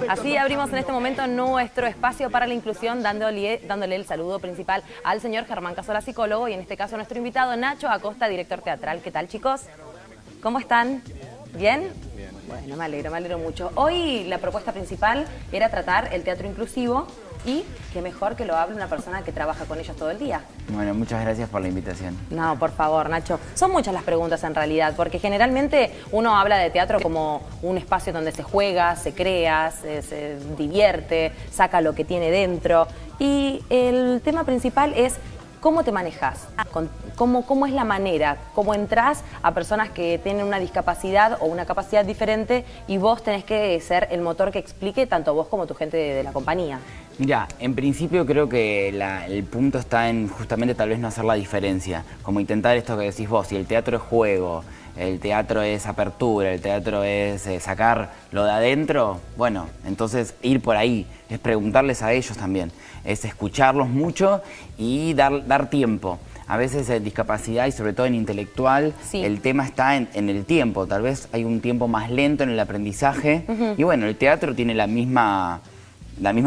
Así abrimos en este momento nuestro espacio para la inclusión, dándole el saludo principal al señor Germán Casola, psicólogo, y en este caso nuestro invitado Nacho Acosta, director teatral. ¿Qué tal, chicos? ¿Cómo están? ¿Bien? Bien. Bueno, me alegro mucho. Hoy la propuesta principal era tratar el teatro inclusivo y qué mejor que lo hable una persona que trabaja con ellos todo el día. Bueno, muchas gracias por la invitación. No, por favor, Nacho. Son muchas las preguntas en realidad, porque generalmente uno habla de teatro como un espacio donde se juega, se crea, se divierte, saca lo que tiene dentro. Y el tema principal es cómo te manejas, cómo es la manera, cómo entras a personas que tienen una discapacidad o una capacidad diferente y vos tenés que ser el motor que explique tanto vos como tu gente de la compañía. Mira, en principio creo que el punto está en justamente tal vez no hacer la diferencia, como intentar esto que decís vos, si el teatro es juego, el teatro es apertura, el teatro es sacar lo de adentro, bueno, entonces ir por ahí, es preguntarles a ellos también, es escucharlos mucho y dar tiempo. A veces en discapacidad y sobre todo en intelectual, sí, el tema está en el tiempo, tal vez hay un tiempo más lento en el aprendizaje y bueno, el teatro tiene la misma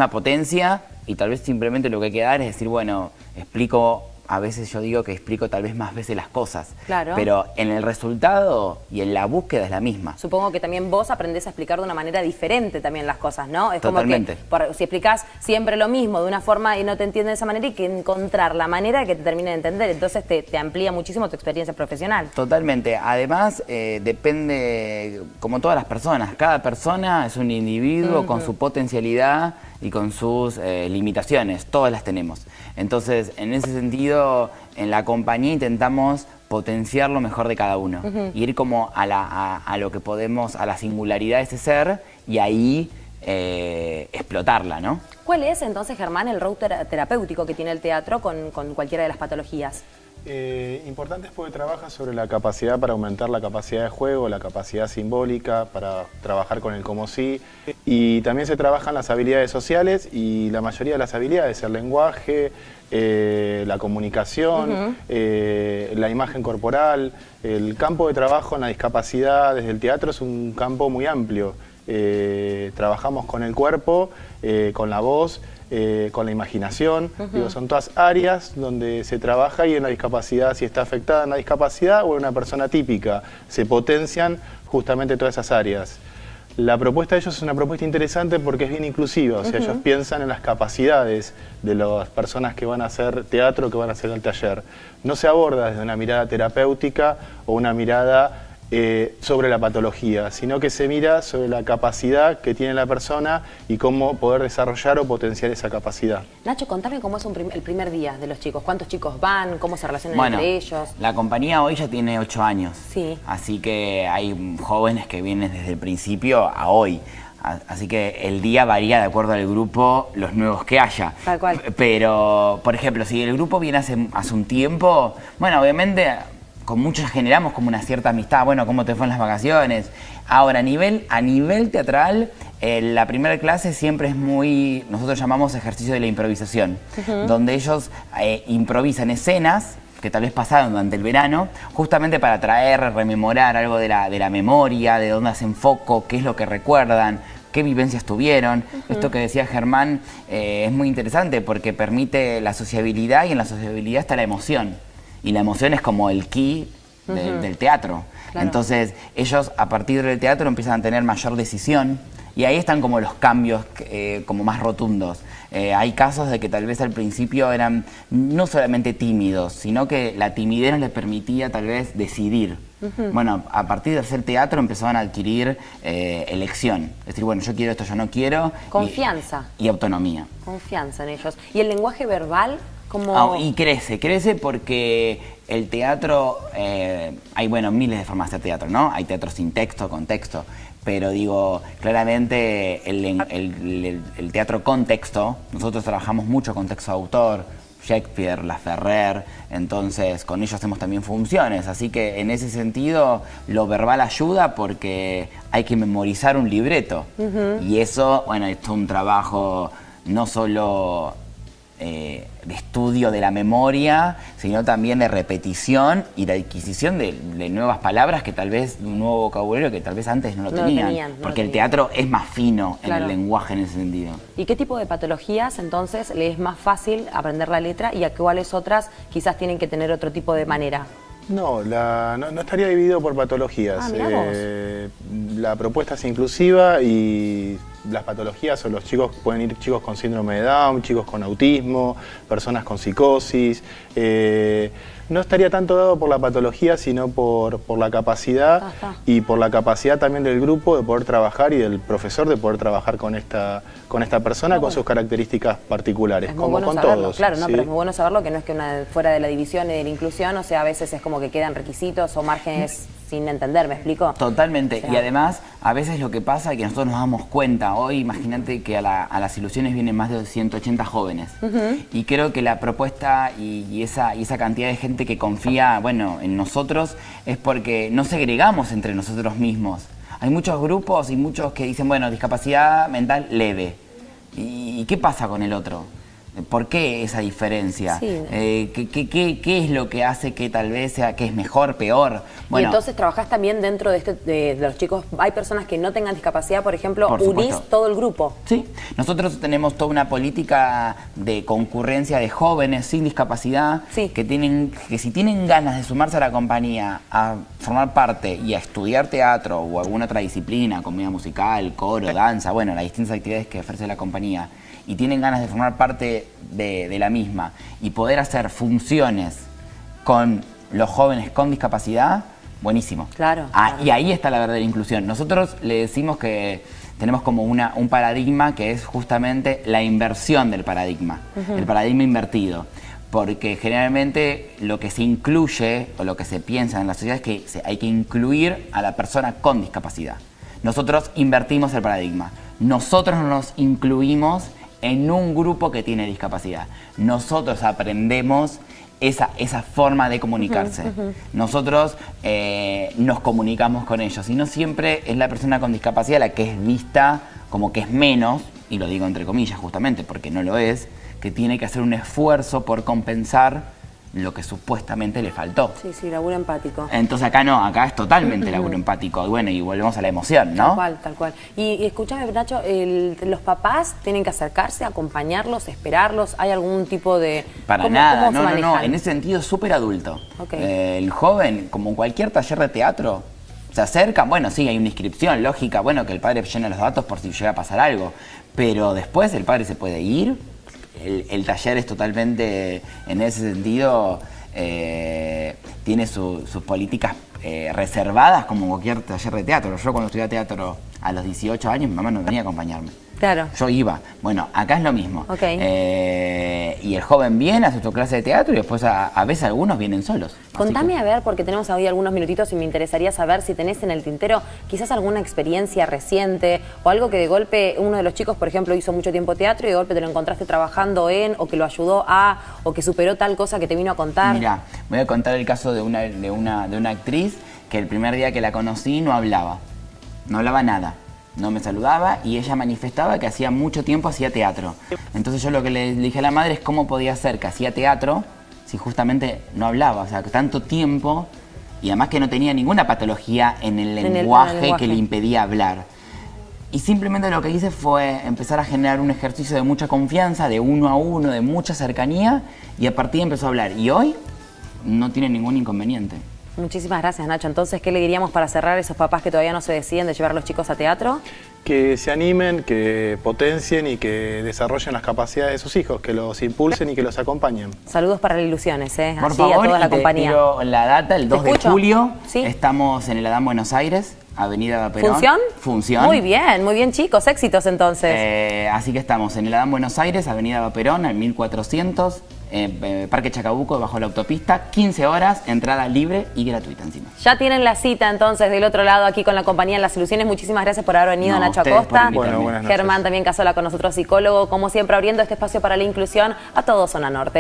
potencia y tal vez simplemente lo que hay que dar es decir, bueno, explico, a veces yo digo que explico tal vez más veces las cosas, claro, pero en el resultado y en la búsqueda es la misma. Supongo que también vos aprendés a explicar de una manera diferente también las cosas, ¿no? Es totalmente. Como que si explicás siempre lo mismo de una forma y no te entiende de esa manera, hay que encontrar la manera de que te termine de entender, entonces te amplía muchísimo tu experiencia profesional. Totalmente, además depende, como todas las personas, cada persona es un individuo con su potencialidad y con sus limitaciones, todas las tenemos. Entonces, en ese sentido, en la compañía intentamos potenciar lo mejor de cada uno, ir como a lo que podemos, a la singularidad de ese ser y ahí explotarla, ¿no? ¿Cuál es entonces, Germán, el rol terapéutico que tiene el teatro con cualquiera de las patologías? Importante es porque trabaja sobre la capacidad para aumentar la capacidad de juego, la capacidad simbólica, para trabajar con el como sí. Y también se trabajan las habilidades sociales y la mayoría de las habilidades, el lenguaje, la comunicación, la imagen corporal. El campo de trabajo en la discapacidad desde el teatro es un campo muy amplio. Trabajamos con el cuerpo, con la voz, con la imaginación, digo, son todas áreas donde se trabaja y en la discapacidad, si está afectada en la discapacidad o en una persona típica, se potencian justamente todas esas áreas. La propuesta de ellos es una propuesta interesante porque es bien inclusiva, o sea, ellos piensan en las capacidades de las personas que van a hacer teatro, que van a hacer el taller. No se aborda desde una mirada terapéutica o una mirada sobre la patología, sino que se mira sobre la capacidad que tiene la persona y cómo poder desarrollar o potenciar esa capacidad. Nacho, contame cómo es el primer día de los chicos, cuántos chicos van, cómo se relacionan entre ellos. La compañía hoy ya tiene 8 años, sí, así que hay jóvenes que vienen desde el principio a hoy. Así que el día varía de acuerdo al grupo, los nuevos que haya. Tal cual. Pero, por ejemplo, si el grupo viene hace un tiempo, bueno, obviamente con muchos generamos como una cierta amistad, bueno, ¿cómo te fue en las vacaciones? Ahora, a nivel teatral, la primera clase siempre es muy, nosotros llamamos ejercicio de la improvisación, donde ellos improvisan escenas que tal vez pasaron durante el verano, justamente para rememorar algo de la memoria, de dónde hacen foco, qué es lo que recuerdan, qué vivencias tuvieron. Esto que decía Germán es muy interesante porque permite la sociabilidad y en la sociabilidad está la emoción. Y la emoción es como el key del teatro. Claro. Entonces ellos a partir del teatro empiezan a tener mayor decisión y ahí están como los cambios como más rotundos. Hay casos de que tal vez al principio eran no solamente tímidos, sino que la timidez no les permitía tal vez decidir. Bueno, a partir de hacer teatro empezaban a adquirir elección. Es decir, bueno, yo quiero esto, yo no quiero. Confianza. Y autonomía. Confianza en ellos. ¿Y el lenguaje verbal? Y crece porque el teatro, hay bueno, miles de formas de hacer teatro, ¿no? Hay teatro sin texto, con texto, pero digo, claramente el teatro con texto, nosotros trabajamos mucho con texto de autor, Shakespeare, Laferrer, entonces con ellos hacemos también funciones, así que en ese sentido lo verbal ayuda porque hay que memorizar un libreto y eso, bueno, es todo un trabajo no solo de estudio de la memoria, sino también de repetición y de adquisición de nuevas palabras que tal vez, un nuevo vocabulario que tal vez antes no lo tenían. Porque el teatro es más fino en el lenguaje en ese sentido. ¿Y qué tipo de patologías entonces le es más fácil aprender la letra y a cuáles otras quizás tienen que tener otro tipo de manera? No, no estaría dividido por patologías. Mirá vos. La propuesta es inclusiva y las patologías o los chicos pueden ir chicos con síndrome de Down, chicos con autismo, personas con psicosis. No estaría tanto dado por la patología, sino por la capacidad y por la capacidad también del grupo de poder trabajar y del profesor de poder trabajar con esta persona con sus características particulares, como bueno con saberlo, todos. claro, ¿no? ¿sí? Pero es muy bueno saberlo, que no es que fuera de la división y de la inclusión, o sea, a veces es como que quedan requisitos o márgenes sin entender, ¿me explico? Totalmente, O sea, y además a veces lo que pasa es que nosotros nos damos cuenta, hoy imagínate que a las ilusiones vienen más de 180 jóvenes, y creo que la propuesta y esa cantidad de gente que confía, bueno, en nosotros es porque no segregamos entre nosotros mismos. Hay muchos grupos y muchos que dicen, bueno, discapacidad mental leve, ¿y qué pasa con el otro? ¿Por qué esa diferencia? Sí. ¿Qué es lo que hace que tal vez sea que es mejor, peor? Bueno, y entonces trabajás también dentro de los chicos, hay personas que no tengan discapacidad, por ejemplo, por unís supuesto. todo el grupo. Sí, nosotros tenemos toda una política de concurrencia de jóvenes sin discapacidad que si tienen ganas de sumarse a la compañía, a formar parte y a estudiar teatro o alguna otra disciplina, comedia musical, coro, danza, bueno, las distintas actividades que ofrece la compañía, y tienen ganas de formar parte de la misma y poder hacer funciones con los jóvenes con discapacidad, buenísimo. Claro, claro. Y ahí está la verdadera inclusión. Nosotros le decimos que tenemos como un paradigma que es justamente la inversión del paradigma, el paradigma invertido. Porque generalmente lo que se incluye o lo que se piensa en la sociedad es que hay que incluir a la persona con discapacidad. Nosotros invertimos el paradigma. Nosotros nos incluimos en un grupo que tiene discapacidad. Nosotros aprendemos esa forma de comunicarse. Nosotros nos comunicamos con ellos y no siempre es la persona con discapacidad la que es vista como que es menos, y lo digo entre comillas justamente porque no lo es, que tiene que hacer un esfuerzo por compensar lo que supuestamente le faltó. Sí, sí, laburo empático. Entonces acá no, acá es totalmente laburo empático. Y bueno, y volvemos a la emoción, ¿no? Tal cual, tal cual. Y escúchame, Nacho, ¿los papás tienen que acercarse, acompañarlos, esperarlos? ¿Hay algún tipo de...? Para nada, no, en ese sentido súper adulto. El joven, como en cualquier taller de teatro, se acercan, bueno, sí, hay una inscripción lógica, bueno, que el padre llene los datos por si llega a pasar algo, pero después el padre se puede ir. El taller es totalmente, en ese sentido, tiene sus políticas reservadas como cualquier taller de teatro. Yo cuando estudié teatro a los 18 años, mi mamá no venía a acompañarme. Claro. Yo iba. Bueno, acá es lo mismo. Y el joven viene, hace su clase de teatro y después a veces algunos vienen solos. Contame a ver, porque tenemos ahí algunos minutitos y me interesaría saber si tenés en el tintero quizás alguna experiencia reciente o algo que de golpe uno de los chicos, por ejemplo, hizo mucho tiempo teatro y de golpe te lo encontraste trabajando en, o que lo ayudó a, o que superó tal cosa que te vino a contar. Mira, voy a contar el caso de una actriz que el primer día que la conocí no hablaba nada. No me saludaba y ella manifestaba que hacía mucho tiempo hacía teatro. Entonces yo lo que le dije a la madre es cómo podía ser que hacía teatro si justamente no hablaba. O sea, que tanto tiempo y además que no tenía ninguna patología en el lenguaje que le impedía hablar. Y simplemente lo que hice fue empezar a generar un ejercicio de mucha confianza, de uno a uno, de mucha cercanía, y a partir de ahí empezó a hablar. Y hoy no tiene ningún inconveniente. Muchísimas gracias, Nacho. Entonces, ¿qué le diríamos para cerrar a esos papás que todavía no se deciden de llevar a los chicos a teatro? Que se animen, que potencien y que desarrollen las capacidades de sus hijos, que los impulsen y que los acompañen. Saludos para las ilusiones, Por allí favor, a toda la y te compañía. tiro la data, el 2 de julio, ¿Sí? Estamos en el Adán Buenos Aires, Avenida Vaperón. ¿Función? Función. Muy bien chicos, éxitos entonces. Así que estamos en el Adán Buenos Aires, Avenida Vaperón, al 1400, Parque Chacabuco, bajo la autopista, 15 horas, entrada libre y gratuita encima. Ya tienen la cita entonces del otro lado aquí con la compañía Las Ilusiones. Muchísimas gracias por haber venido, Nacho Acosta. Bueno, buenas noches. Germán también Casola con nosotros, psicólogo, como siempre abriendo este espacio para la inclusión a todo Zona Norte.